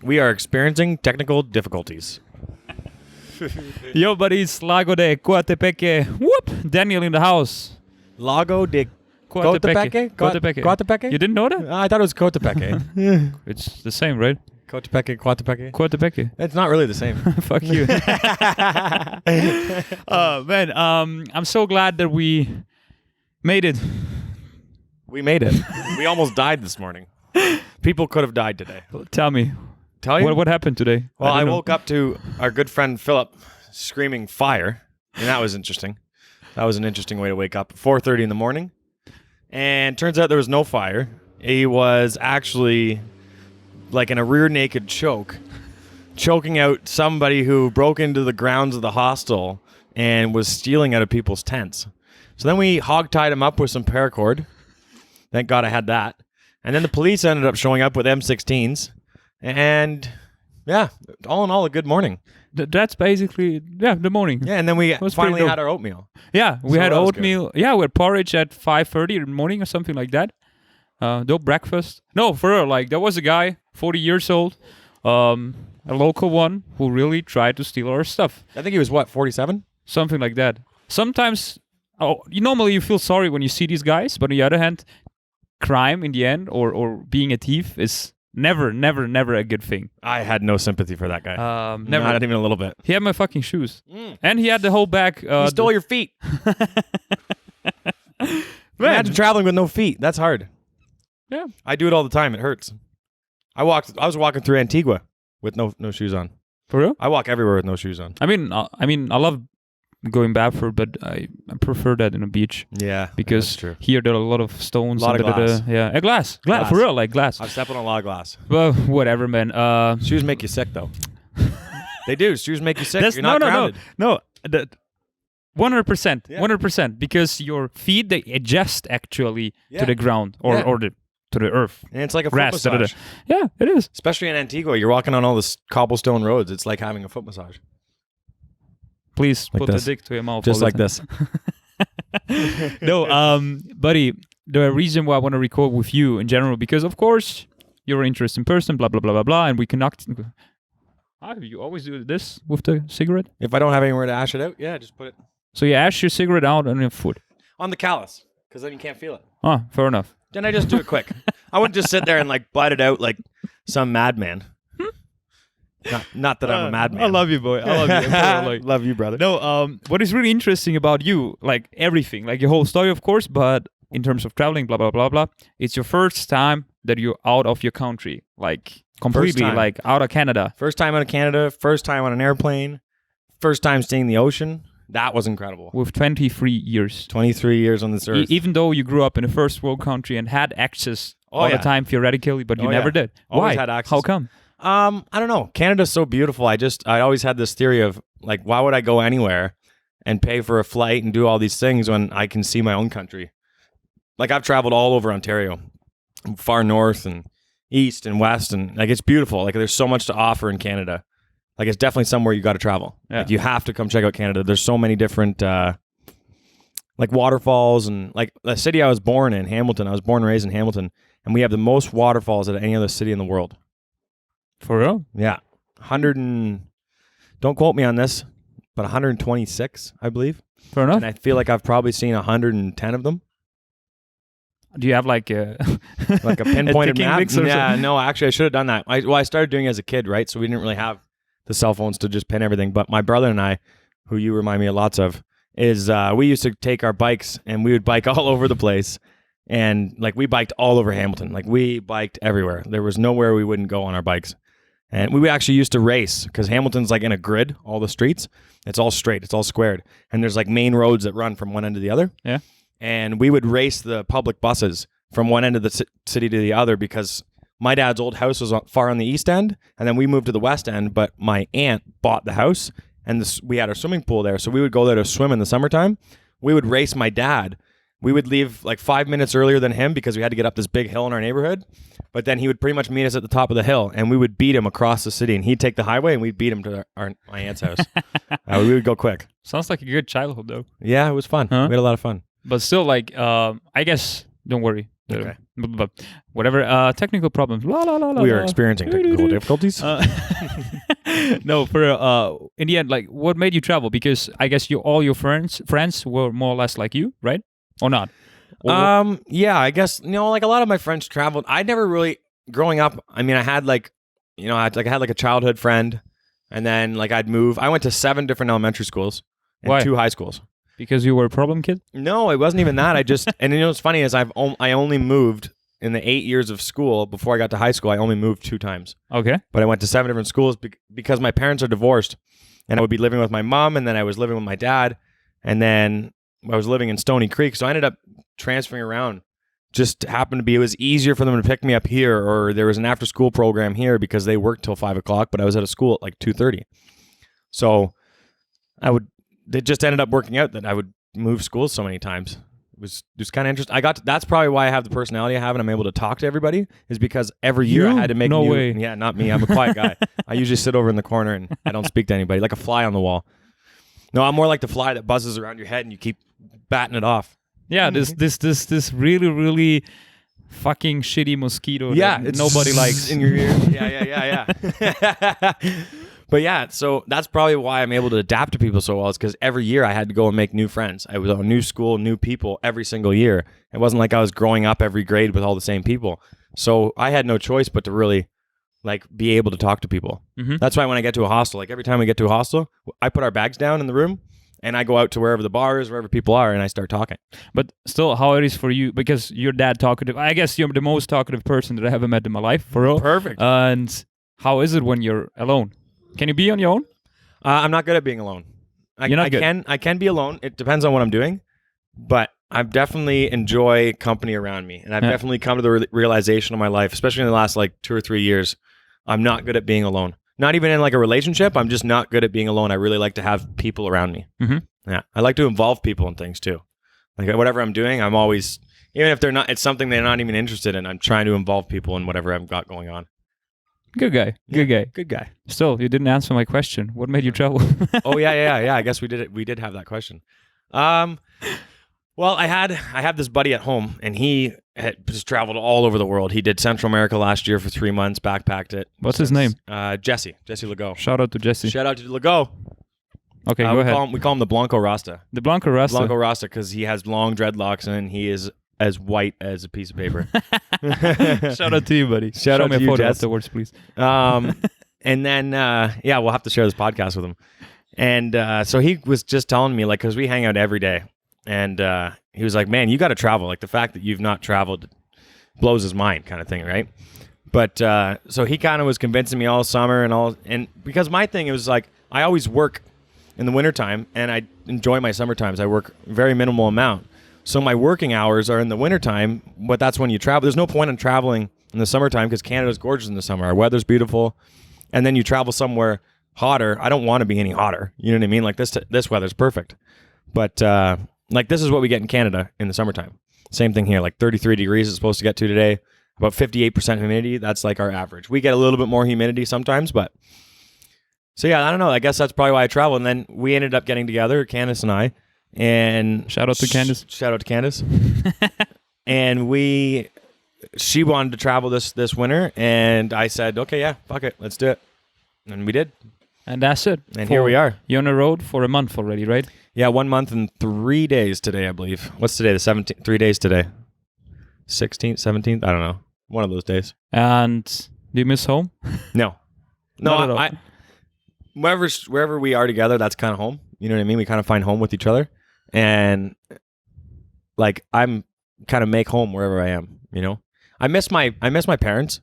We are experiencing technical difficulties. Yo, buddies, Lago de Coatepeque. Whoop! Daniel in the house. Lago de Coatepeque. Coatepeque? You didn't know that? I thought it was Coatepeque. It's the same, right? Coatepeque, Coatepeque. Coatepeque. It's not really the same. Fuck you. Man, I'm so glad that we made it. We made it. We almost died this morning. People could have died today. Tell me. Tell you? What happened today? Well, I don't know. woke up to our good friend Philip screaming fire, and that was interesting. That was an interesting way to wake up. 4:30 in the morning, and turns out there was no fire. He was actually like in a rear naked choke, choking out somebody who broke into the grounds of the hostel and was stealing out of people's tents. So then we hog-tied him up with some paracord. Thank God I had that. And then the police ended up showing up with M16s. And yeah, all in all, a good morning. That's basically, the morning. Yeah, and then we was finally pretty dope. had our oatmeal. Yeah, we So had that was oatmeal. Yeah, we had porridge at 5:30 in the morning or something like that. Dope breakfast. No, for real. Like, there was a guy, 40 years old, a local one, who really tried to steal our stuff. I think he was, 47? Something like that. Sometimes, normally you feel sorry when you see these guys, but on the other hand, crime in the end, or being a thief is never a good thing. I had no sympathy for that guy. Never. Not even a little bit. He had my fucking shoes. And he had the whole bag. He stole your feet. Imagine traveling with no feet. That's hard. Yeah. I do it all the time. It hurts. I was walking through Antigua with no shoes on. For real? I walk everywhere with no shoes on. I mean, I love going barefoot, but I prefer that in a beach. Yeah, because that's true. here there are a lot of stones. A lot of glass. Yeah, glass, for real, like glass. I've stepped on a lot of glass. Well, whatever, man. Shoes make you sick, though. They do. Shoes make you sick. That's, You're not grounded. No. 100%. Yeah. 100%. Because your feet, they adjust actually Yeah. to the ground or to the earth. And it's like a foot Grass, massage. Yeah, it is. Especially in Antigua. You're walking on all this cobblestone roads. It's like having a foot massage. Please Like put this. the dick to your mouth. Just all like the this. time. No, buddy, the reason why I want to record with you in general, because of course you're an interesting person, blah, blah, blah, blah, blah, and we connect. You always do this with the cigarette? If I don't have anywhere to ash it out, yeah, just put it So you ash your cigarette out on your foot. on the callus, because then you can't feel it. Ah, fair enough. Then I just do it quick. I wouldn't just sit there and like bite it out like some madman. Not that I'm a madman. I love you, boy. I love you. Like, Love you, brother. no, what is really interesting about you, like everything, like your whole story, of course, but in terms of traveling, blah, blah, blah, blah, it's your first time that you're out of your country, like completely, time. like out of Canada. First time out of Canada, first time on an airplane, first time seeing the ocean. That was incredible. With 23 years. 23 years on this earth. Even though you grew up in a first world country and had access all yeah. the time theoretically, but you never did. Always Why? had access. How come? I don't know. Canada's so beautiful. I always had this theory of like, why would I go anywhere and pay for a flight and do all these things when I can see my own country? Like I've traveled all over Ontario, far north and east and west, and like it's beautiful. Like there's so much to offer in Canada. Like it's definitely somewhere you got to travel. Yeah. Like you have to come check out Canada. There's so many different like waterfalls, and like the city I was born in, Hamilton. I was born and raised in Hamilton, and we have the most waterfalls out of any other city in the world. For real? Yeah. 100 and don't quote me on this, but 126, I believe. Fair enough. And I feel like I've probably seen 110 of them. Do you have like a Like a pinpointed ticking map? mix or Yeah, something? no, actually I should have done that. I started doing it as a kid, right? So we didn't really have the cell phones to just pin everything. But my brother and I, who you remind me of lots of, is we used to take our bikes and we would bike all over the place. And like we biked all over Hamilton. Like we biked everywhere. There was nowhere we wouldn't go on our bikes. And we actually used to race because Hamilton's like in a grid, all the streets. It's all straight. It's all squared. And there's like main roads that run from one end to the other. Yeah. And we would race the public buses from one end of the city to the other because my dad's old house was far on the east end. And then we moved to the west end. But my aunt bought the house and we had our swimming pool there. So we would go there to swim in the summertime. We would race my dad. We would leave like 5 minutes earlier than him because we had to get up this big hill in our neighborhood. But then he would pretty much meet us at the top of the hill, and we would beat him across the city. And he'd take the highway, and we'd beat him to my aunt's house. We would go quick. Sounds like a good childhood, though. Yeah, it was fun. Huh? We had a lot of fun. But still, like, I guess Don't worry. Okay. Whatever. Technical problems. La, la, la, la, We are la. experiencing technical difficulties. No, in the end, like, what made you travel? Because I guess all your friends were more or less like you, right? Or not? Yeah, I guess, like a lot of my friends traveled. I never really, growing up, I mean, I had like, I had like a childhood friend, and then like I'd move. I went to 7 different elementary schools and Why? 2 high schools. Because you were a problem kid? No, it wasn't even that. I just, and what's funny is I only moved in the 8 years of school before I got to high school. I only moved 2 times. Okay. But I went to 7 different schools because my parents are divorced, and I would be living with my mom, and then I was living with my dad, and then I was living in Stony Creek. So I ended up transferring around. Just happened to be, it was easier for them to pick me up here, or there was an after school program here because they worked till 5 o'clock, but I was at a school at like 2:30. So it just ended up working out that I would move schools so many times. It was just kind of interesting. That's probably why I have the personality I have and I'm able to talk to everybody, is because every year I had to make No way. Yeah, not me. I'm a quiet guy. I usually sit over in the corner and I don't speak to anybody, like a fly on the wall. No, I'm more like the fly that buzzes around your head and you keep batting it off. Yeah, this really, really fucking shitty mosquito that nobody likes. In your ear. Yeah. But yeah, so that's probably why I'm able to adapt to people so well, is because every year I had to go and make new friends. I was at a new school, new people every single year. It wasn't like I was growing up every grade with all the same people. So I had no choice but to really like be able to talk to people. Mm-hmm. That's why when I get to a hostel, like every time we get to a hostel, I put our bags down in the room and I go out to wherever the bar is, wherever people are, and I start talking. But still, how it is for you, because you're that talkative. I guess you're the most talkative person that I ever met in my life, for real. Perfect. And how is it when you're alone? Can you be on your own? I'm not good at being alone. You're not good. I can be alone. It depends on what I'm doing, but I definitely enjoy company around me, and I've definitely come to the realization of my life, especially in the last like 2 or 3 years, I'm not good at being alone. Not even in like a relationship. I'm just not good at being alone. I really like to have people around me. Mm-hmm. Yeah, I like to involve people in things too. Like whatever I'm doing, I'm always, even if it's something they're not even interested in, I'm trying to involve people in whatever I've got going on. Good guy. Good guy. Still, you didn't answer my question. What made you travel? Oh yeah. I guess we did have that question. Well, I had this buddy at home, and he had just traveled all over the world. He did Central America last year for 3 months, backpacked it. What's his name? Jesse Legault. Shout out to Jesse. Shout out to Legault. Okay, go ahead. We call him the Blanco Rasta. The Blanco Rasta. Blanco Rasta, because he has long dreadlocks and he is as white as a piece of paper. Shout out to you, buddy. Shout out me to a you, photo Jess. afterwards, please. And then, we'll have to share this podcast with him. And so he was just telling me, like, because we hang out every day. And he was like, man, you got to travel. Like, the fact that you've not traveled blows his mind, kind of thing, right? But so he kind of was convincing me all summer and because my thing, it was like, I always work in the wintertime, and I enjoy my summer times. I work very minimal amount. So my working hours are in the wintertime, but that's when you travel. There's no point in traveling in the summertime because Canada's gorgeous in the summer. Our weather's beautiful. And then you travel somewhere hotter. I don't want to be any hotter. You know what I mean? Like this weather's perfect. But like this is what we get in Canada in the summertime. Same thing here, like 33 degrees is supposed to get to today. About 58% humidity. That's like our average. We get a little bit more humidity sometimes, but so yeah, I don't know. I guess that's probably why I travel. And then we ended up getting together, Candace and I. And shout out to Candace. Shout out to Candace. And she wanted to travel this winter, and I said, okay, yeah, fuck it, let's do it. And we did. And that's it. And here we are. You're on the road for a month already, right? Yeah, 1 month and 3 days today, I believe. What's today? The 17th? 3 days today. 16th, 17th? I don't know. One of those days. And do you miss home? No. Not at all. Wherever we are together, that's kind of home. You know what I mean? We kind of find home with each other. And like I'm kind of make home wherever I am, you know. I miss my parents.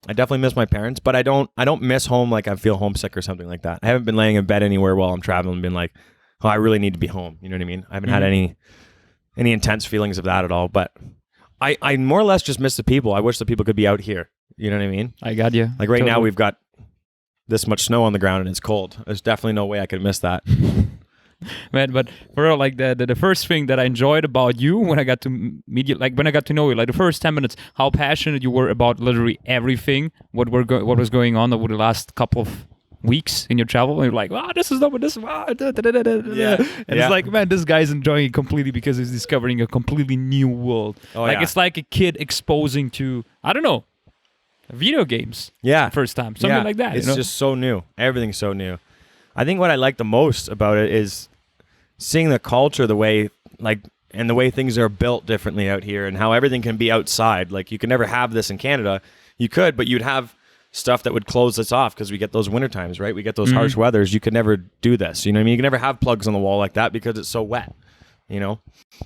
I definitely miss my parents, but I don't miss home like I feel homesick or something like that. I haven't been laying in bed anywhere while I'm traveling and been like, oh, I really need to be home. You know what I mean? I haven't had any intense feelings of that at all. But I more or less just miss the people. I wish the people could be out here. You know what I mean? I got you. Like right now we've got this much snow on the ground and it's cold. There's definitely no way I could miss that. Man, but for real, like the first thing that I enjoyed about you when I got to meet you, like when I got to know you, like the first 10 minutes, how passionate you were about literally everything, what was going on over the last couple of weeks in your travel, and you're like, wow, this is not what this is. Wow, and it's like, man, this guy's enjoying it completely because he's discovering a completely new world. It's like a kid exposing to, I don't know, video games. Yeah. First time. Something like that. It's just so new. Everything's so new. I think what I like the most about it is seeing the culture, the way, and the way things are built differently out here, and how everything can be outside. Like, you can never have this in Canada. You could, but you'd have stuff that would close this off because we get those winter times, right? We get those harsh weathers. You could never do this. You know what I mean? You can never have plugs on the wall like that because it's so wet. You know?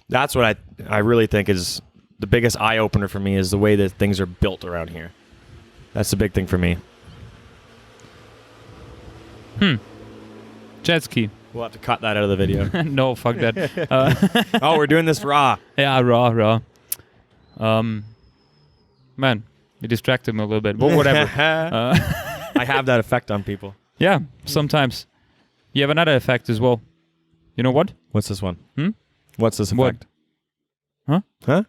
That's what I really think is the biggest eye-opener for me, is the way that things are built around here. That's the big thing for me. Jet ski. We'll have to cut that out of the video. No, fuck that. Oh, we're doing this raw. Yeah, raw. Man, you distracted me a little bit, but whatever. I have that effect on people. Yeah, sometimes. You have another effect as well. You know what? What's this one? What's this effect? What? Huh?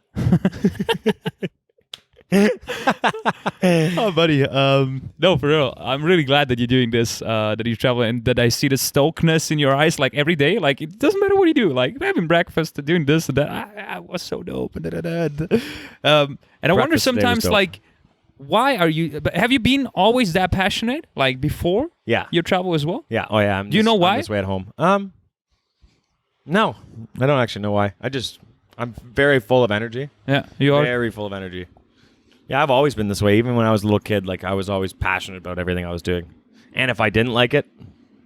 Oh, buddy. No, for real. I'm really glad that you're doing this, that you travel, and that I see the stokeness in your eyes, like, every day. Like, it doesn't matter what you do. Like, having breakfast, doing this and that. I was so dope. And I wonder sometimes, like, why are you... Have you been always that passionate, like, before your travel as well? Yeah. Oh, yeah. Do you know why? I'm this way at home. No. I don't actually know why. I'm very full of energy. Yeah, you are? Very full of energy. Yeah, I've always been this way. Even when I was a little kid, like, I was always passionate about everything I was doing. And if I didn't like it,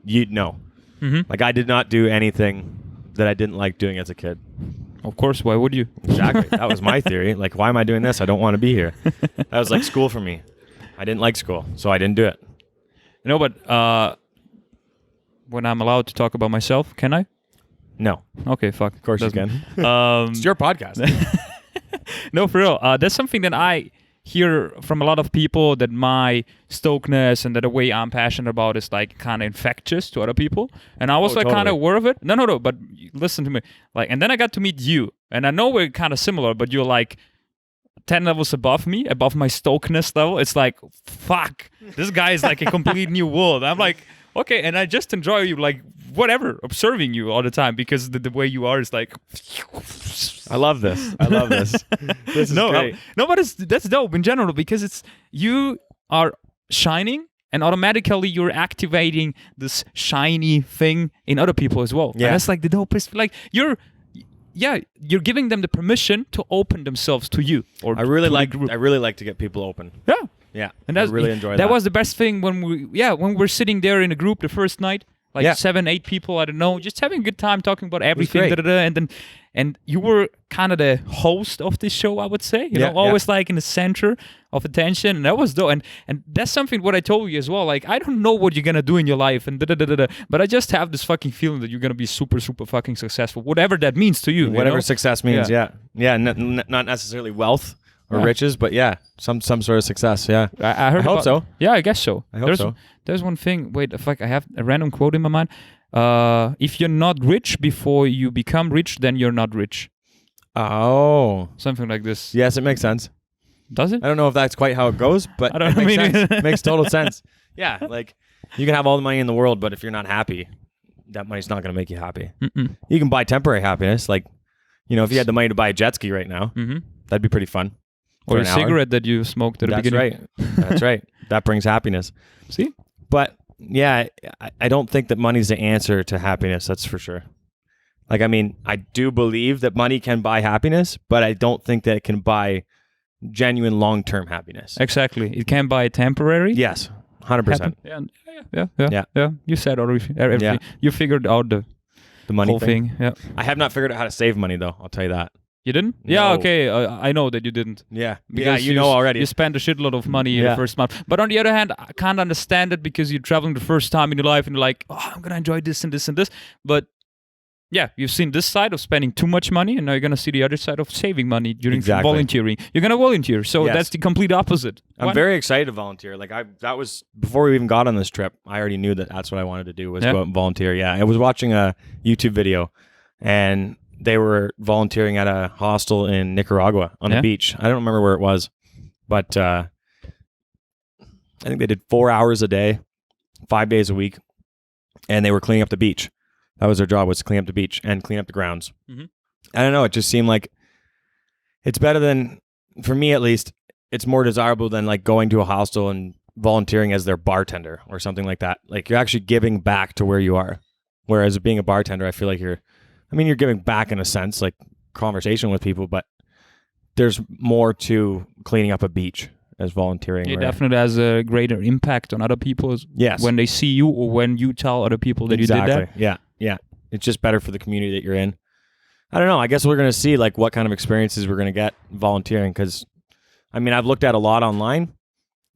you'd know. Like, I did not do anything that I didn't like doing as a kid. Of course, why would you? Exactly. That was my theory. Like, why am I doing this? I don't want to be here. That was like school for me. I didn't like school, so I didn't do it. You know, but when I'm allowed to talk about myself, can I? No. Okay, fuck. Of course you can. It's your podcast. No, for real. That's something that I hear from a lot of people, that my stokeness and that the way I'm passionate about is like kind of infectious to other people. And I was kind of aware of it. No, but listen to me. Like, and then I got to meet you, and I know we're kind of similar, but you're like 10 levels above me, above my stokeness level. It's like, fuck, this guy is like a complete new world. I'm like, okay, and I just enjoy you, like, whatever, observing you all the time, because the way you are is like... I love this. This is great. No, but that's dope in general, because you are shining, and automatically you're activating this shiny thing in other people as well. Yeah. And that's like the dopest. Like, you're giving them the permission to open themselves to you. Or I really like to get people open. Yeah. Yeah, and I really enjoy that. That was the best thing when we're sitting there in a group the first night, like 7-8 people, I don't know, just having a good time talking about everything. And you were kind of the host of this show, I would say. You know, always like in the center of attention, and that was dope. And that's something what I told you as well. Like, I don't know what you're gonna do in your life, and but I just have this fucking feeling that you're gonna be super, super fucking successful, whatever that means to you. Whatever success means, not necessarily wealth or riches, but some sort of success. Yeah, I hope so. Yeah, I guess so. I hope so. There's one thing. Wait, fuck! I have a random quote in my mind. If you're not rich before you become rich, then you're not rich. Oh, something like this. Yes, it makes sense. Does it? I don't know if that's quite how it goes, but it makes sense. It makes total sense. Yeah, like, you can have all the money in the world, but if you're not happy, that money's not going to make you happy. You can buy temporary happiness. Like, you know, if you had the money to buy a jet ski right now, that'd be pretty fun. Or a cigarette that you smoked at the beginning. That's right. That brings happiness. See? But yeah, I don't think that money's the answer to happiness. That's for sure. Like, I mean, I do believe that money can buy happiness, but I don't think that it can buy genuine long-term happiness. Exactly. It can buy temporary. Yes, 100%. Yeah. You said everything. Yeah. You figured out the money whole thing. Yeah. I have not figured out how to save money, though. I'll tell you that. You didn't? No. Yeah, okay. I know that you didn't. Yeah. Because you know already. You spent a shitload of money in the first month. But on the other hand, I can't understand it, because you're traveling the first time in your life and you're like, oh, I'm going to enjoy this and this and this. But yeah, you've seen this side of spending too much money, and now you're going to see the other side of saving money during volunteering. You're going to volunteer. So that's the complete opposite. I'm very excited to volunteer. Like, that was before we even got on this trip. I already knew that that's what I wanted to do, was go out and volunteer. Yeah. I was watching a YouTube video, and they were volunteering at a hostel in Nicaragua on the beach. I don't remember where it was, but I think they did 4 hours a day, 5 days a week, and they were cleaning up the beach. That was their job, was to clean up the beach and clean up the grounds. Mhm. I don't know. It just seemed like it's better than, for me at least, it's more desirable than like going to a hostel and volunteering as their bartender or something like that. Like you're actually giving back to where you are. Whereas being a bartender, I feel like you're giving back in a sense, like conversation with people, but there's more to cleaning up a beach as volunteering. It definitely has a greater impact on other people Yes. when they see you or when you tell other people that you did that. Yeah. Yeah. It's just better for the community that you're in. I don't know. I guess we're going to see like what kind of experiences we're going to get volunteering, because I mean, I've looked at a lot online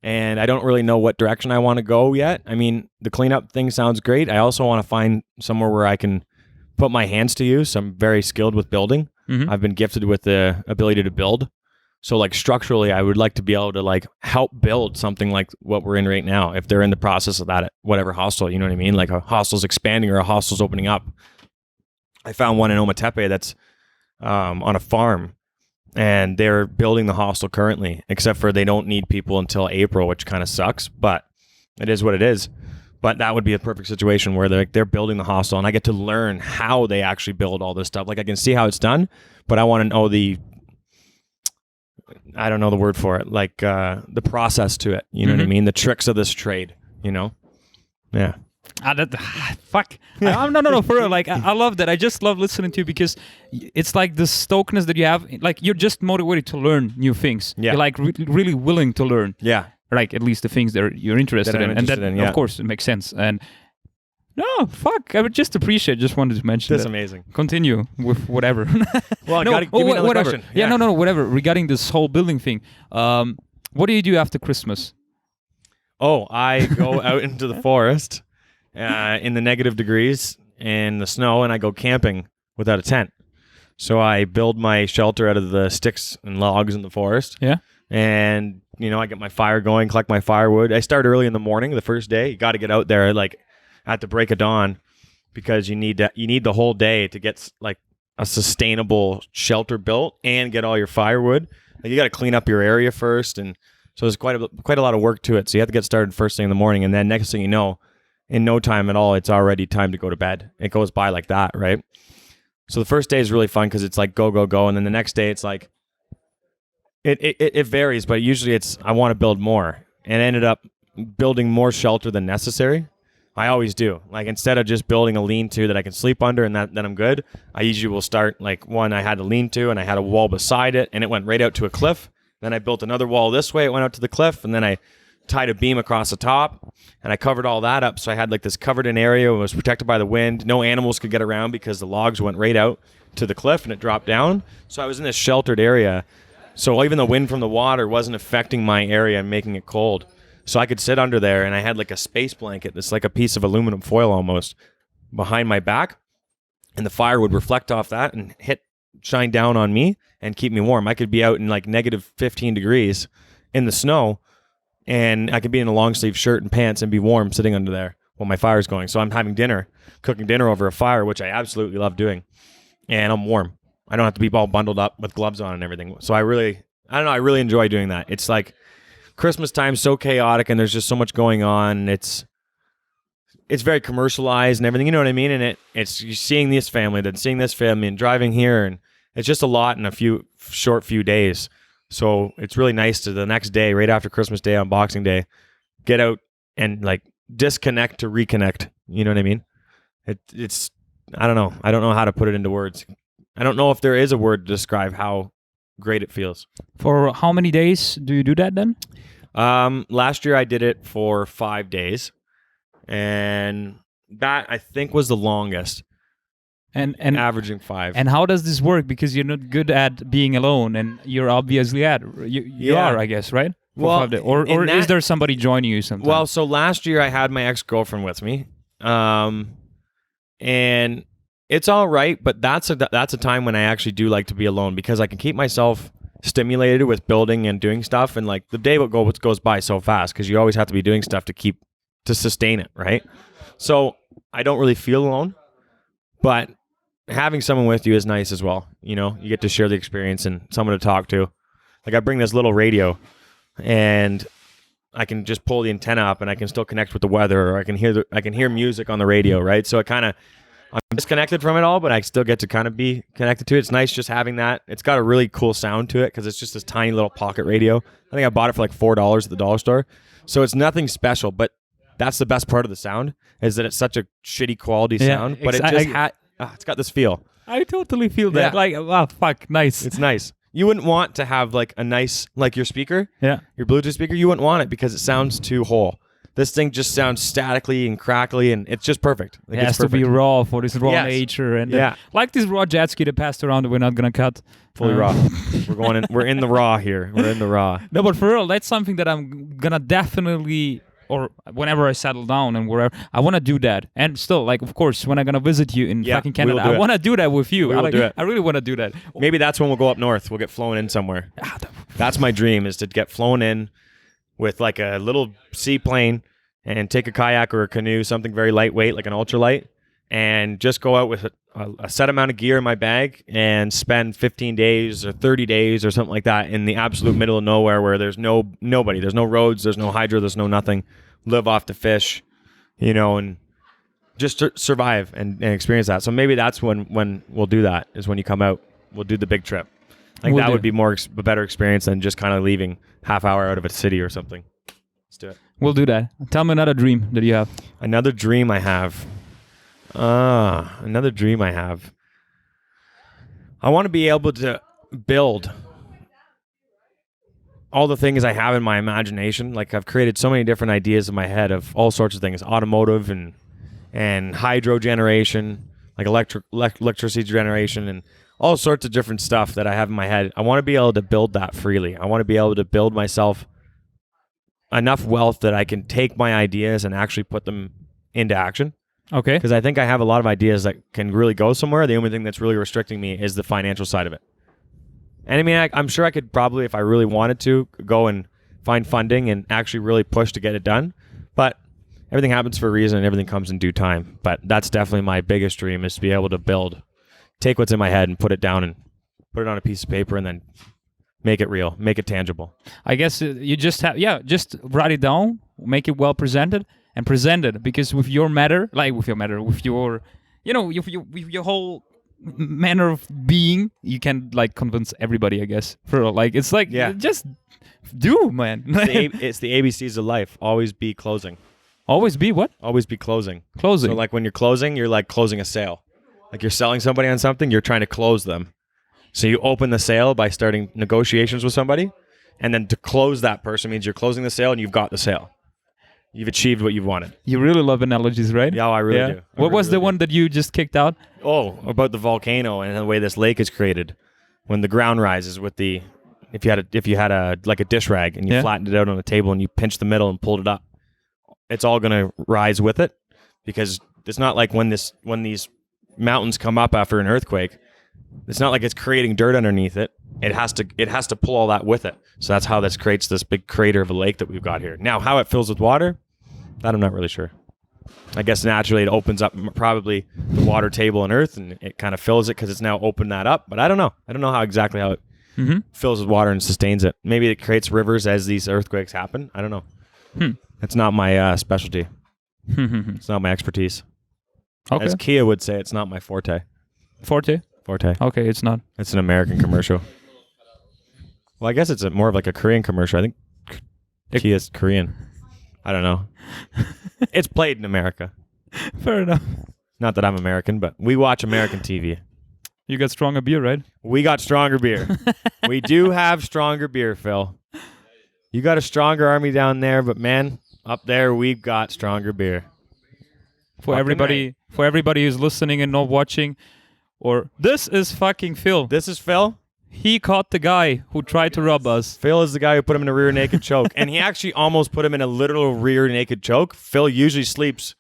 and I don't really know what direction I want to go yet. I mean, the cleanup thing sounds great. I also want to find somewhere where I can put my hands to use. I'm very skilled with building. Mhm. I've been gifted with the ability to build. So like structurally, I would like to be able to like help build something like what we're in right now. If they're in the process of that at whatever hostel, you know what I mean? Like a hostel's expanding or a hostel's opening up. I found one in Ometepe that's on a farm, and they're building the hostel currently, except for they don't need people until April, which kind of sucks, but it is what it is. But that would be a perfect situation where they're building the hostel and I get to learn how they actually build all this stuff. Like I can see how it's done, but I want to know I don't know the word for it, like the process to it. You know what I mean? The tricks of this trade, you know? Yeah. Fuck. No, for real. Like, I love that. I just love listening to you because it's like the stokeness that you have. Like, you're just motivated to learn new things. Yeah. You're like really willing to learn. Yeah. Like, at least the things that you're interested in. And that, yeah. of course, it makes sense. And no, fuck. I would just appreciate. Just wanted to mention That's that. amazing. Continue with whatever. Well, no, give me another question. Yeah, no, whatever. Regarding this whole building thing, what do you do after Christmas? Oh, I go out into the forest in the negative degrees and the snow, and I go camping without a tent. So I build my shelter out of the sticks and logs in the forest. Yeah. And, you know, I get my fire going, collect my firewood. I start early in the morning, the first day. You got to get out there like at the break of dawn, because you need the whole day to get like a sustainable shelter built and get all your firewood. Like, you got to clean up your area first, and so there's quite a lot of work to it. So you have to get started first thing in the morning, and then next thing you know, in no time at all, it's already time to go to bed. It goes by like that, right? So the first day is really fun because it's like go, go, go, and then the next day it's like it varies, but usually it's I want to build more, and I ended up building more shelter than necessary. I always do. Like, instead of just building a lean-to that I can sleep under and then I'm good, I usually will start like one. I had a lean-to and I had a wall beside it, and it went right out to a cliff. Then I built another wall this way. It went out to the cliff, and then I tied a beam across the top, and I covered all that up. So I had like this covered-in area. It was protected by the wind. No animals could get around because the logs went right out to the cliff and it dropped down. So I was in this sheltered area. So even the wind from the water wasn't affecting my area and making it cold. So I could sit under there, and I had like a space blanket. It's like a piece of aluminum foil almost behind my back, and the fire would reflect off that and shine down on me and keep me warm. I could be out in like negative 15 degrees in the snow, and I could be in a long sleeve shirt and pants and be warm sitting under there while my fire's going. So I'm having cooking dinner over a fire, which I absolutely love doing, and I'm warm. I don't have to be all bundled up with gloves on and everything. So I really enjoy doing that. It's like Christmas time's so chaotic, and there's just so much going on. It's very commercialized and everything, you know what I mean? And it's you're seeing this family, then seeing this family, and driving here, and it's just a lot in a short few days. So it's really nice to the next day, right after Christmas Day on Boxing Day, get out and like disconnect to reconnect. You know what I mean? It's I don't know. I don't know how to put it into words. I don't know if there is a word to describe how great it feels. For how many days do you do that then? Last year I did it for 5 days, and that I think was the longest. And averaging 5. And how does this work? Because you're not good at being alone, and you're obviously you are, I guess, right? For well, 5 days. Or is there somebody joining you sometimes? Well, so last year I had my ex-girlfriend with me, and it's all right, but that's a time when I actually do like to be alone, because I can keep myself stimulated with building and doing stuff, and like the day goes by so fast because you always have to be doing stuff to sustain it, right? So I don't really feel alone, but having someone with you is nice as well. You know, you get to share the experience and someone to talk to. Like, I bring this little radio, and I can just pull the antenna up and I can still connect with the weather, or I can hear music on the radio, right? So I'm disconnected from it all, but I still get to kind of be connected to it. It's nice just having that. It's got a really cool sound to it because it's just this tiny little pocket radio. I think I bought it for like $4 at the dollar store. So it's nothing special, but that's the best part of the sound is that it's such a shitty quality sound, but it's got this feel. I totally feel that. Like, wow, fuck, nice. It's nice. You wouldn't want to have like a nice, like your speaker, your Bluetooth speaker, you wouldn't want it because it sounds too whole. This thing just sounds statically and crackly, and it's just perfect. It has to be raw for this raw nature, and like this raw jet ski that passed around that we're not gonna cut. Fully raw. We're in the raw here. We're in the raw. No, but for real, that's something that I'm gonna definitely, or whenever I settle down and wherever, I want to do that. And still, like, of course, when I'm gonna visit you in fucking Canada, I want to do that with you. I really want to do that. Maybe that's when we'll go up north. We'll get flown in somewhere. That's my dream, is to get flown in with like a little seaplane and take a kayak or a canoe, something very lightweight, like an ultralight, and just go out with a set amount of gear in my bag and spend 15 days or 30 days or something like that in the absolute middle of nowhere where there's nobody. There's no roads, there's no hydro, there's no nothing. Live off the fish, and just survive and experience that. So maybe that's when we'll do that, is when you come out. We'll do the big trip. Like that would be a better experience than just kind of leaving half hour out of a city or something. Let's do it. We'll do that. Tell me another dream that you have. Another dream I have. I want to be able to build all the things I have in my imagination. Like, I've created so many different ideas in my head of all sorts of things, automotive and hydro generation, like electricity generation, and all sorts of different stuff that I have in my head. I want to be able to build that freely. I want to be able to build myself enough wealth that I can take my ideas and actually put them into action. Okay. Because I think I have a lot of ideas that can really go somewhere. The only thing that's really restricting me is the financial side of it. And I mean, I'm sure I could probably, if I really wanted to, go and find funding and actually really push to get it done. But everything happens for a reason and everything comes in due time. But that's definitely my biggest dream, is to be able to take what's in my head and put it down and put it on a piece of paper and then make it real, make it tangible. I guess you just just write it down, make it well presented, and present it. Because with your your whole manner of being, you can like convince everybody, I guess. For like, it's like, just do, man. It's the ABCs of life. Always be closing. Always be what? Always be closing. Closing. So like when you're closing, you're like closing a sale. Like you're selling somebody on something, you're trying to close them. So you open the sale by starting negotiations with somebody, and then to close that person means you're closing the sale and you've got the sale. You've achieved what you've wanted. You really love analogies, right? Yeah, I really do. What was the one that you just kicked out? Oh, about the volcano and the way this lake is created. When the ground rises with the, if you had a like a dish rag and you flattened it out on a table and you pinched the middle and pulled it up, it's all gonna rise with it, because it's not like when these mountains come up after an earthquake. It's not like it's creating dirt underneath it. It has to pull all that with it. So that's how this creates this big crater of a lake that we've got here. Now, how it fills with water, that I'm not really sure. I guess naturally it opens up probably the water table on Earth, and it kind of fills it because it's now opened that up. But I don't know. I don't know how it fills with water and sustains it. Maybe it creates rivers as these earthquakes happen. I don't know. That's not my specialty. It's not my expertise. Okay. As Kia would say, it's not my forte. Forte. Okay, it's not. It's an American commercial. Well, I guess it's more of like a Korean commercial. I think Kia's Korean. I don't know. It's played in America. Fair enough. Not that I'm American, but we watch American TV. You got stronger beer, right? We got stronger beer. We do have stronger beer, Phil. You got a stronger army down there, but man, up there we've got stronger beer. For everybody who's listening and not watching, or this is fucking Phil. This is Phil. He caught the guy who tried to rob us. Phil is the guy who put him in a rear naked choke. And he actually almost put him in a literal rear naked choke. Phil usually sleeps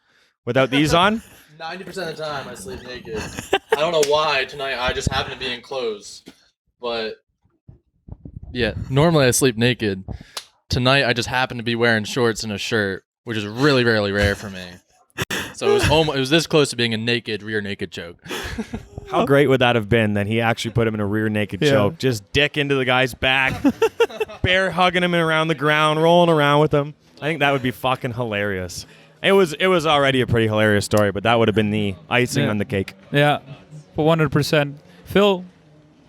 without these on. 90% of the time I sleep naked. I don't know why. Tonight I just happen to be in clothes. But yeah, normally I sleep naked. Tonight I just happen to be wearing shorts and a shirt, which is really, really rare for me. So it was this close to being a rear naked choke. How great would that have been that he actually put him in a rear naked choke? Just dick into the guy's back. bear hugging him around the ground, rolling around with him. I think that would be fucking hilarious. It was already a pretty hilarious story, but that would have been the icing on the cake. Yeah, for 100%. Phil,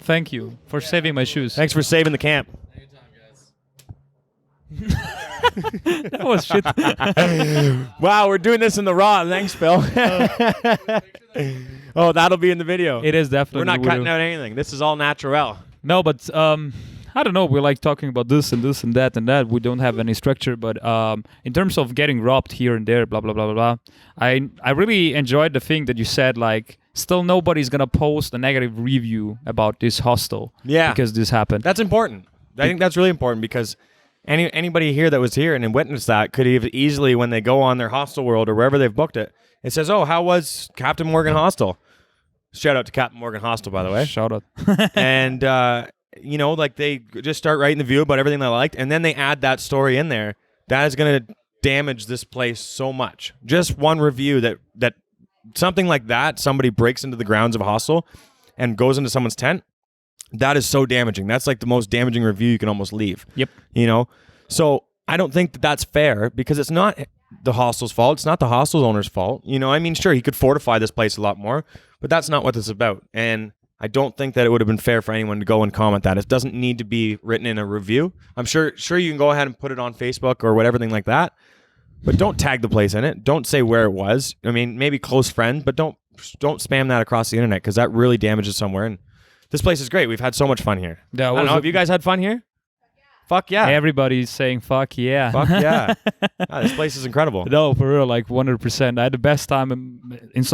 thank you for saving my shoes. Thanks for saving the camp. That was shit. Wow, we're doing this in the raw. Thanks, Phil. Oh, that'll be in the video. It is definitely. We're not cutting out anything. This is all natural. No, but I don't know. We're like talking about this and this and that and that. We don't have any structure, but in terms of getting robbed here and there, blah blah blah blah blah. I really enjoyed the thing that you said. Like, still nobody's gonna post a negative review about this hostel. Yeah, because this happened. That's important. I think that's really important because anybody here that was here and witnessed that could have easily, when they go on their hostel world or wherever they've booked it, it says, "Oh, how was Captain Morgan Hostel?" Shout out to Captain Morgan Hostel, by the way. Shout out. And like they just start writing the view about everything they liked, and then they add that story in there. That is going to damage this place so much. Just one review that something like that, somebody breaks into the grounds of a hostel and goes into someone's tent. That is so damaging. That's like the most damaging review you can almost leave. Yep. So I don't think that that's fair because it's not the hostel's fault. It's not the hostel's owner's fault. I mean, sure, he could fortify this place a lot more, but that's not what this is about. And I don't think that it would have been fair for anyone to go and comment that. It doesn't need to be written in a review. I'm sure you can go ahead and put it on Facebook or whatever thing like that, but don't tag the place in it. Don't say where it was. I mean, maybe close friend, but don't spam that across the internet because that really damages somewhere. And this place is great. We've had so much fun here. I don't know. Have you guys had fun here? Fuck yeah. Everybody's saying fuck yeah. Fuck yeah. This place is incredible. No, for real, like 100%. I had the best time in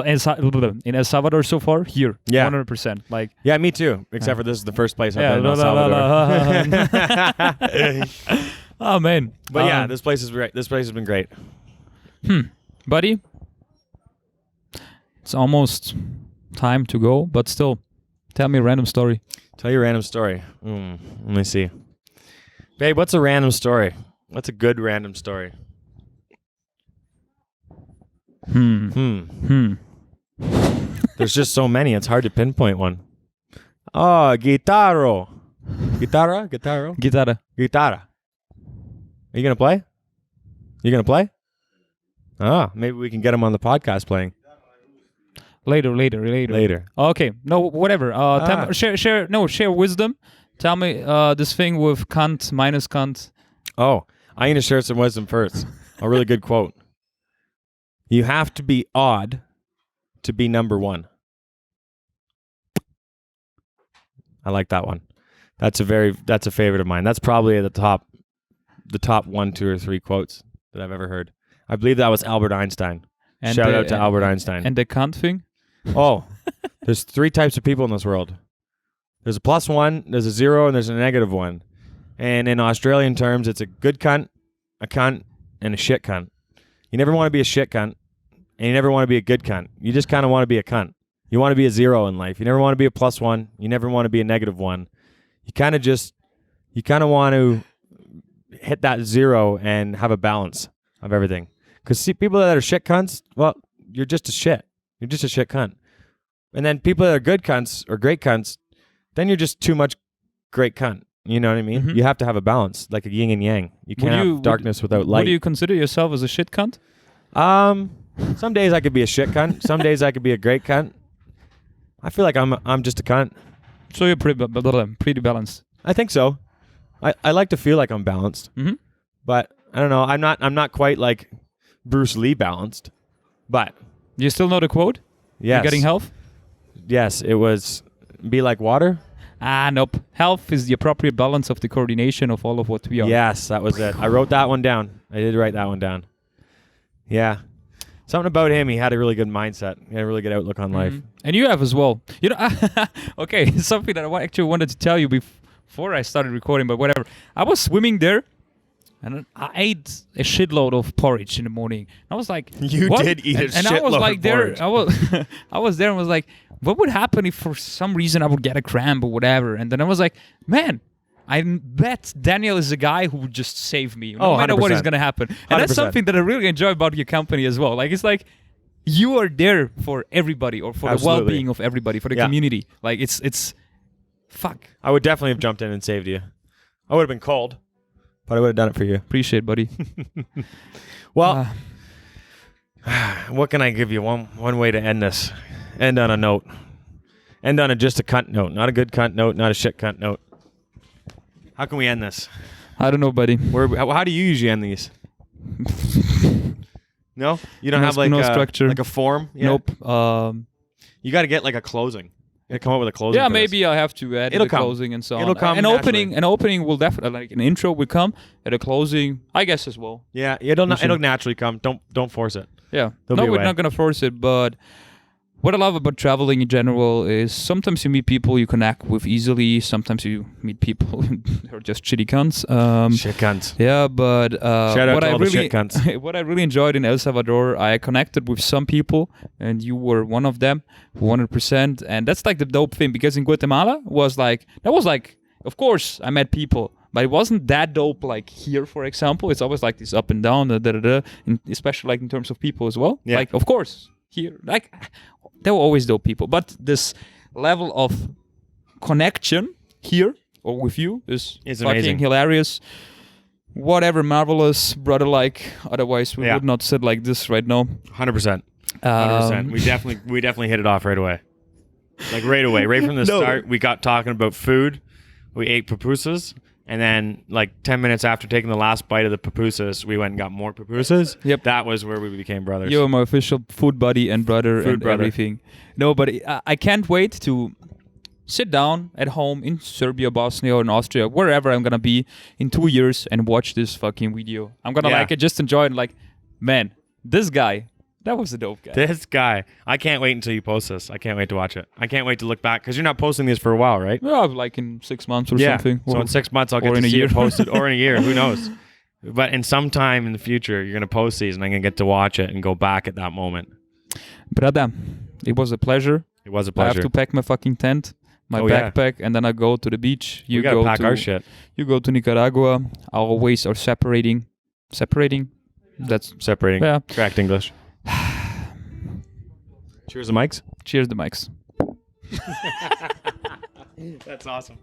El Salvador so far. Here, yeah, 100%. Like, yeah, me too. Except for this is the first place I've been in El Salvador. Oh man. But yeah, this place is great. This place has been great. Buddy, it's almost time to go, but still, tell me a random story. Tell you a random story. Let me see. Babe, what's a random story? What's a good random story? There's just so many. It's hard to pinpoint one. Oh, guitarro. Guitarra? Guitarra. Guitarra. Are you going to play? You going to play? Ah, maybe we can get him on the podcast playing. Later. Okay. No, whatever. Tell me, share wisdom. Tell me this thing with Kant, minus Kant. Oh, I'm going to share some wisdom first. A really good quote. You have to be odd to be number one. I like that one. That's a favorite of mine. That's probably at the top 1, 2, or 3 quotes that I've ever heard. I believe that was Albert Einstein. And shout out to Albert Einstein. And the Kant thing? Oh, there's 3 types of people in this world. There's a +1, there's a 0, and there's a -1. And in Australian terms, it's a good cunt, a cunt, and a shit cunt. You never want to be a shit cunt, and you never want to be a good cunt. You just kind of want to be a cunt. You want to be a 0 in life. You never want to be a +1. You never want to be a -1. You kind of want to hit that 0 and have a balance of everything. Because see, people that are shit cunts, well, you're just a shit. You're just a shit cunt. And then people that are good cunts or great cunts, then you're just too much great cunt. You know what I mean? Mm-hmm. You have to have a balance, like a yin and yang. You can't have darkness without light. Would you consider yourself as a shit cunt? Some days I could be a shit cunt. Some days I could be a great cunt. I feel like I'm just a cunt. So you're pretty balanced. I think so. I like to feel like I'm balanced. Mm-hmm. But I don't know. I'm not quite like Bruce Lee balanced. But you still know the quote? Yes. You're getting health? Yes, it was be like water. Nope. Health is the appropriate balance of the coordination of all of what we are. Yes, that was it. I wrote that one down. I did write that one down. Yeah. Something about him, he had a really good mindset. He had a really good outlook on life. And you have as well. You know, okay, something that I actually wanted to tell you before I started recording, but whatever. I was swimming there, and I ate a shitload of porridge in the morning. I was like, you what? did eat a shitload and I was like of there. porridge. I was there and was like, what would happen if for some reason I would get a cramp or whatever? And then I was like, man, I bet Daniel is a guy who would just save me no matter 100%. what is going to happen. And that's 100%. something that I really enjoy about your company as well. Like, it's like you are there for everybody or for Absolutely. the well-being of everybody, for the community. Like, it's fuck. I would definitely have jumped in and saved you. I would have been cold. but I would have done it for you. Appreciate it, buddy. Well, what can I give you? One way to end this. End on a note. End on just a cunt note. Not a good cunt note, not a shit cunt note. How can we end this? I don't know, buddy. How do you usually end these? No? You don't have like no a structure. Like a form? Yeah. Nope. You got to get like a closing. You got to come up with a closing. Yeah, for this. maybe I'll have to add It'll the come. closing and so on. It'll come An naturally. opening will definitely, like an intro will come, and a closing, I guess, as well. Yeah, it'll naturally come. Don't force it. Yeah. There'll be a We're way. not going to force it, but what I love about traveling in general is sometimes you meet people you connect with easily. Sometimes you meet people who are just shitty cunts. Shit cunts. Yeah, but Shout out what to I all the really shit cunts. what I really enjoyed in El Salvador, I connected with some people, and you were one of them, 100%. And that's like the dope thing, because in Guatemala was like, of course I met people, but it wasn't that dope like here, for example. It's always like this up and down, and especially like in terms of people as well. Yeah. Like, of course, here, like, there were always dope people, but this level of connection here or with you is fucking amazing. hilarious. Whatever, marvelous, brother-like. Otherwise, we Yeah. would not sit like this right now. 100%. 100%. We definitely hit it off right away. Like right away, right from the start, we got talking about food. We ate pupusas, and then like 10 minutes after taking the last bite of the pupusas, we went and got more pupusas. Yep. That was where we became brothers. You're my official food buddy and brother Food and brother. everything. No, but I can't wait to sit down at home in Serbia, Bosnia, or in Austria, wherever I'm gonna be in 2 years, and watch this fucking video. I'm gonna Yeah. like it, just enjoy it. Like, man, this guy, that was a dope guy. This guy. I can't wait until you post this. I can't wait to watch it. I can't wait to look back, because you're not posting these for a while, right? Yeah, like in 6 months or Yeah. something. So Or- in 6 months, I'll get or to in a see year. it posted, or in a year. Who knows? But in some time in the future, you're going to post these, and I'm going to get to watch it and go back at that moment. Brother, it was a pleasure. It was a I have pleasure. to pack my fucking tent, my Oh, yeah. backpack, and then I go to the beach. You We got to go pack to our shit. You go to Nicaragua. Our ways are separating. That's Separating. yeah. Correct English. Cheers the mics. Cheers, the mics. That's awesome.